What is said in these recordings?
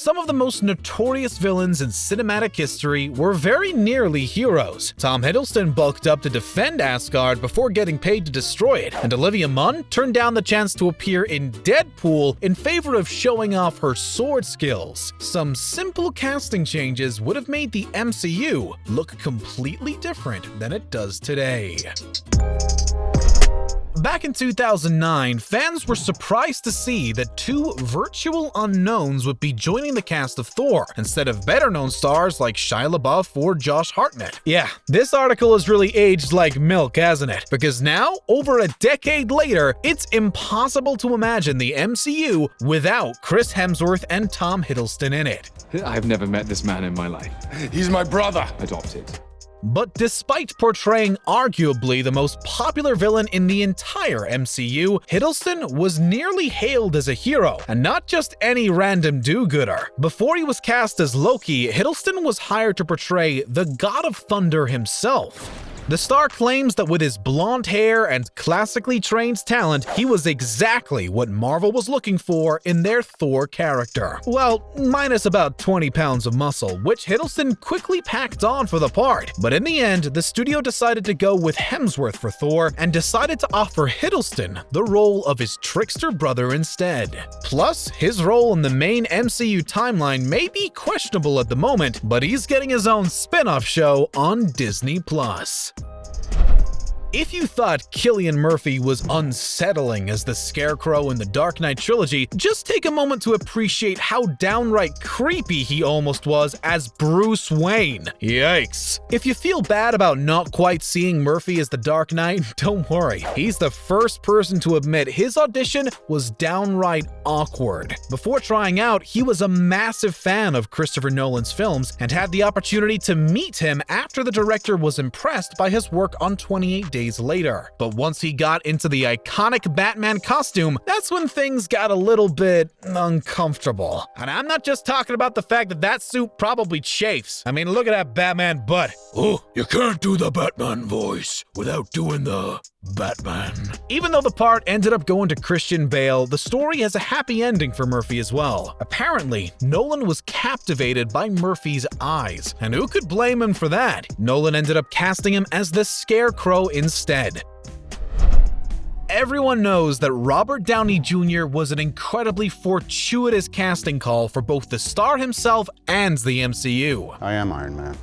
some of the most notorious villains in cinematic history were very nearly heroes. Tom Hiddleston bulked up to defend Asgard before getting paid to destroy it, and Olivia Munn turned down the chance to appear in Deadpool in favor of showing off her sword skills. Some simple casting changes would have made the MCU look completely different than it does today. Back in 2009, fans were surprised to see that two virtual unknowns would be joining the cast of Thor, instead of better-known stars like Shia LaBeouf or Josh Hartnett. Yeah, this article has really aged like milk, hasn't it? Because now, over a decade later, it's impossible to imagine the MCU without Chris Hemsworth and Tom Hiddleston in it. I've never met this man in my life. He's my brother. Adopted. But despite portraying arguably the most popular villain in the entire MCU, Hiddleston was nearly hailed as a hero, and not just any random do-gooder. Before he was cast as Loki, Hiddleston was hired to portray the God of Thunder himself. The star claims that with his blonde hair and classically trained talent, he was exactly what Marvel was looking for in their Thor character. Well, minus about 20 pounds of muscle, which Hiddleston quickly packed on for the part. But in the end, the studio decided to go with Hemsworth for Thor and decided to offer Hiddleston the role of his trickster brother instead. Plus, his role in the main MCU timeline may be questionable at the moment, but he's getting his own spin-off show on Disney+. If you thought Cillian Murphy was unsettling as the Scarecrow in the Dark Knight trilogy, just take a moment to appreciate how downright creepy he almost was as Bruce Wayne. Yikes. If you feel bad about not quite seeing Murphy as the Dark Knight, don't worry. He's the first person to admit his audition was downright awkward. Before trying out, he was a massive fan of Christopher Nolan's films and had the opportunity to meet him after the director was impressed by his work on 28 Days Later. But once he got into the iconic Batman costume, that's when things got a little bit uncomfortable. And I'm not just talking about the fact that that suit probably chafes. I mean, look at that Batman butt. Oh, you can't do the Batman voice without doing the Batman. Even though the part ended up going to Christian Bale, the story has a happy ending for Murphy as well. Apparently, Nolan was captivated by Murphy's eyes, and who could blame him for that? Nolan ended up casting him as the Scarecrow instead. Everyone knows that Robert Downey Jr. was an incredibly fortuitous casting call for both the star himself and the MCU. I am Iron Man.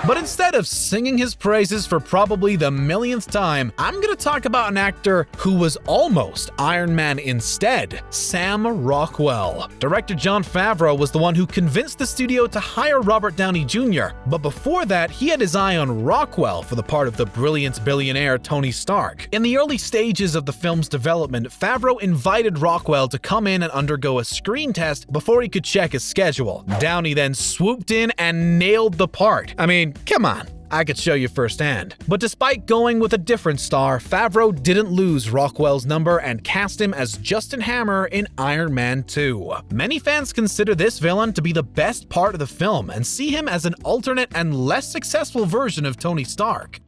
But instead of singing his praises for probably the millionth time, I'm gonna talk about an actor who was almost Iron Man instead, Sam Rockwell. Director Jon Favreau was the one who convinced the studio to hire Robert Downey Jr., but before that, he had his eye on Rockwell for the part of the brilliant billionaire Tony Stark. In the early stages of the film's development, Favreau invited Rockwell to come in and undergo a screen test before he could check his schedule. Downey then swooped in and nailed the part. I mean, come on, I could show you firsthand. But despite going with a different star, Favreau didn't lose Rockwell's number and cast him as Justin Hammer in Iron Man 2. Many fans consider this villain to be the best part of the film and see him as an alternate and less successful version of Tony Stark.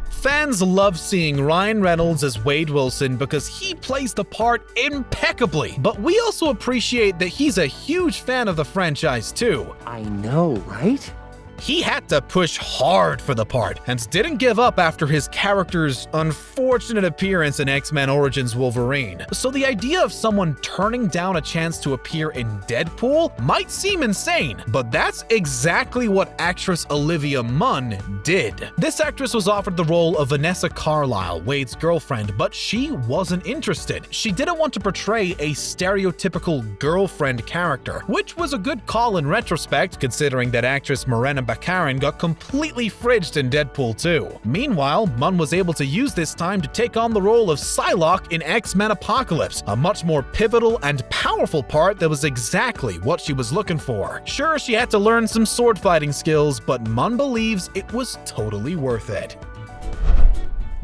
Fans love seeing Ryan Reynolds as Wade Wilson because he plays the part impeccably, but we also appreciate that he's a huge fan of the franchise too. I know, right? He had to push hard for the part and didn't give up after his character's unfortunate appearance in X-Men Origins Wolverine. So the idea of someone turning down a chance to appear in Deadpool might seem insane, but that's exactly what actress Olivia Munn did. This actress was offered the role of Vanessa Carlyle, Wade's girlfriend, but she wasn't interested. She didn't want to portray a stereotypical girlfriend character, which was a good call in retrospect, considering that actress Morena Baccarin got completely fridged in Deadpool 2. Meanwhile, Munn was able to use this time to take on the role of Psylocke in X-Men Apocalypse, a much more pivotal and powerful part that was exactly what she was looking for. Sure, she had to learn some sword fighting skills, but Munn believes it was totally worth it.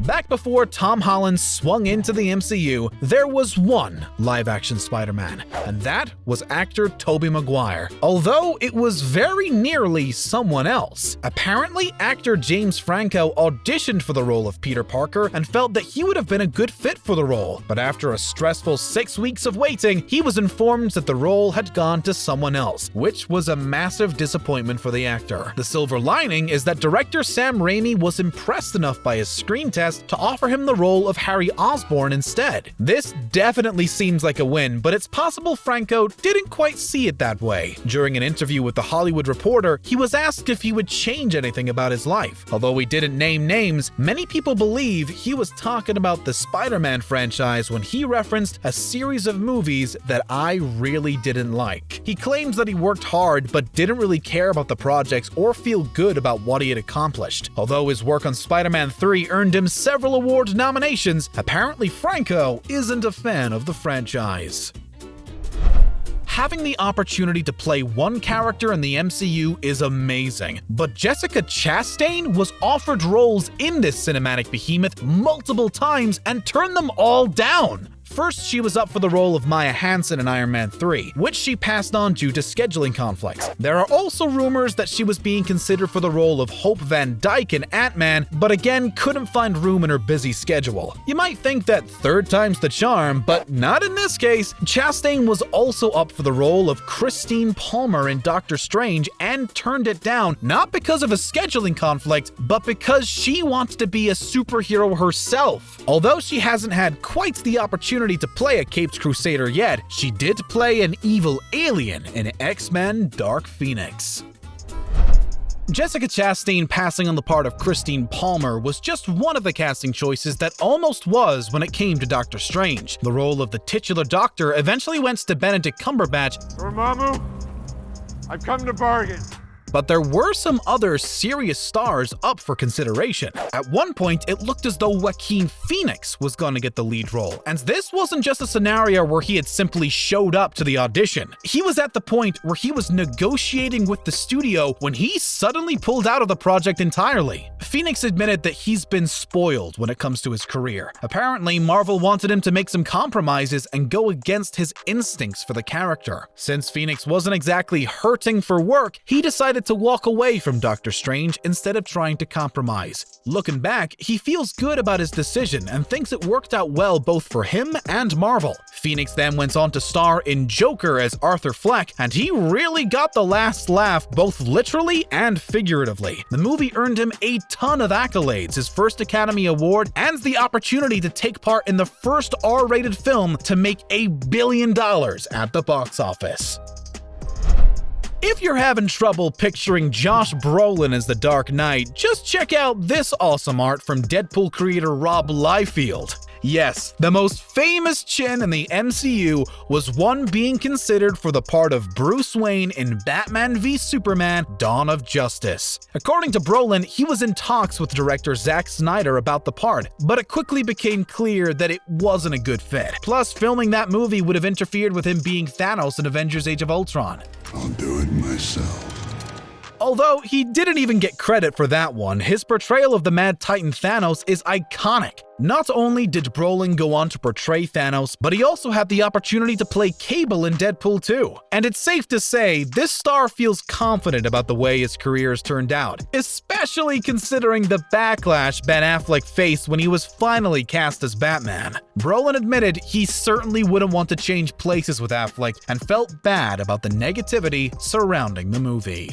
Back before Tom Holland swung into the MCU, there was one live-action Spider-Man, and that was actor Tobey Maguire, although it was very nearly someone else. Apparently, actor James Franco auditioned for the role of Peter Parker and felt that he would have been a good fit for the role, but after a stressful 6 weeks of waiting, he was informed that the role had gone to someone else, which was a massive disappointment for the actor. The silver lining is that director Sam Raimi was impressed enough by his screen test to offer him the role of Harry Osborn instead. This definitely seems like a win, but it's possible Franco didn't quite see it that way. During an interview with The Hollywood Reporter, he was asked if he would change anything about his life. Although he didn't name names, many people believe he was talking about the Spider-Man franchise when he referenced a series of movies that I really didn't like. He claims that he worked hard but didn't really care about the projects or feel good about what he had accomplished. Although his work on Spider-Man 3 earned him several award nominations, apparently Franco isn't a fan of the franchise. Having the opportunity to play one character in the MCU is amazing, but Jessica Chastain was offered roles in this cinematic behemoth multiple times and turned them all down. First, she was up for the role of Maya Hansen in Iron Man 3, which she passed on due to scheduling conflicts. There are also rumors that she was being considered for the role of Hope Van Dyke in Ant-Man, but again couldn't find room in her busy schedule. You might think that third time's the charm, but not in this case. Chastain was also up for the role of Christine Palmer in Doctor Strange and turned it down, not because of a scheduling conflict, but because she wants to be a superhero herself. Although she hasn't had quite the opportunity to play a caped crusader yet, she did play an evil alien in X-Men Dark Phoenix. Jessica Chastain passing on the part of Christine Palmer was just one of the casting choices that almost was when it came to Doctor Strange. The role of the titular Doctor eventually went to Benedict Cumberbatch. Dormammu, I've come to bargain. But there were some other serious stars up for consideration. At one point, it looked as though Joaquin Phoenix was going to get the lead role, and this wasn't just a scenario where he had simply showed up to the audition. He was at the point where he was negotiating with the studio when he suddenly pulled out of the project entirely. Phoenix admitted that he's been spoiled when it comes to his career. Apparently, Marvel wanted him to make some compromises and go against his instincts for the character. Since Phoenix wasn't exactly hurting for work, he decided to walk away from Doctor Strange instead of trying to compromise. Looking back, he feels good about his decision and thinks it worked out well both for him and Marvel. Phoenix then went on to star in Joker as Arthur Fleck, and he really got the last laugh both literally and figuratively. The movie earned him a ton of accolades, his first Academy Award, and the opportunity to take part in the first R-rated film to make $1 billion at the box office. If you're having trouble picturing Josh Brolin as the Dark Knight, just check out this awesome art from Deadpool creator Rob Liefeld. Yes, the most famous chin in the MCU was one being considered for the part of Bruce Wayne in Batman v Superman: Dawn of Justice. According to Brolin, he was in talks with director Zack Snyder about the part, but it quickly became clear that it wasn't a good fit. Plus, filming that movie would have interfered with him being Thanos in Avengers Age of Ultron. I'll do it myself. Although he didn't even get credit for that one, his portrayal of the Mad Titan Thanos is iconic. Not only did Brolin go on to portray Thanos, but he also had the opportunity to play Cable in Deadpool 2. And it's safe to say, this star feels confident about the way his career has turned out, especially considering the backlash Ben Affleck faced when he was finally cast as Batman. Brolin admitted he certainly wouldn't want to change places with Affleck and felt bad about the negativity surrounding the movie.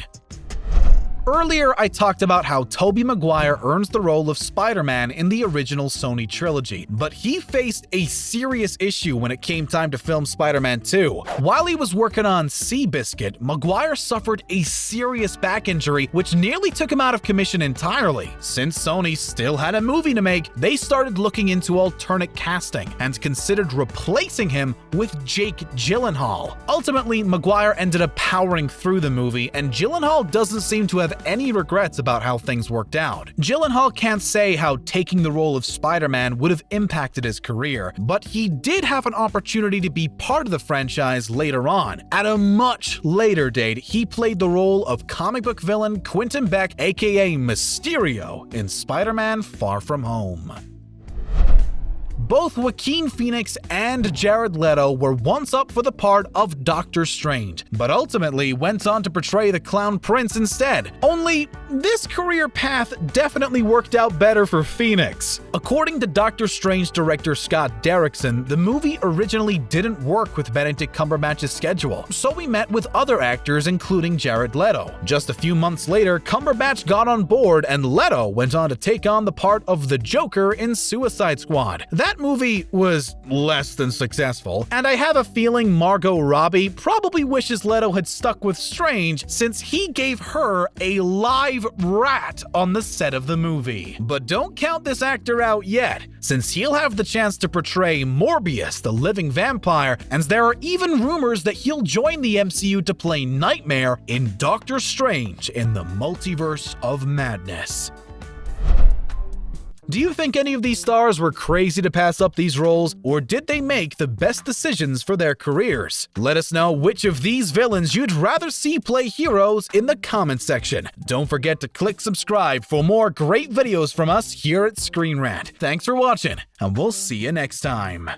Earlier, I talked about how Tobey Maguire earns the role of Spider-Man in the original Sony trilogy, but he faced a serious issue when it came time to film Spider-Man 2. While he was working on Seabiscuit, Maguire suffered a serious back injury which nearly took him out of commission entirely. Since Sony still had a movie to make, they started looking into alternate casting and considered replacing him with Jake Gyllenhaal. Ultimately, Maguire ended up powering through the movie, and Gyllenhaal doesn't seem to have any regrets about how things worked out. Gyllenhaal can't say how taking the role of Spider-Man would have impacted his career, but he did have an opportunity to be part of the franchise later on. At a much later date, he played the role of comic book villain Quentin Beck, aka Mysterio, in Spider-Man: Far From Home. Both Joaquin Phoenix and Jared Leto were once up for the part of Doctor Strange, but ultimately went on to portray the Clown Prince instead. Only, this career path definitely worked out better for Phoenix. According to Doctor Strange director Scott Derrickson, the movie originally didn't work with Benedict Cumberbatch's schedule, so we met with other actors including Jared Leto. Just a few months later, Cumberbatch got on board and Leto went on to take on the part of the Joker in Suicide Squad. That movie was less than successful, and I have a feeling Margot Robbie probably wishes Leto had stuck with Strange since he gave her a live rat on the set of the movie. But don't count this actor out yet, since he'll have the chance to portray Morbius, the living vampire, and there are even rumors that he'll join the MCU to play Nightmare in Doctor Strange in the Multiverse of Madness. Do you think any of these stars were crazy to pass up these roles, or did they make the best decisions for their careers? Let us know which of these villains you'd rather see play heroes in the comment section. Don't forget to click subscribe for more great videos from us here at ScreenRant. Thanks for watching, and we'll see you next time.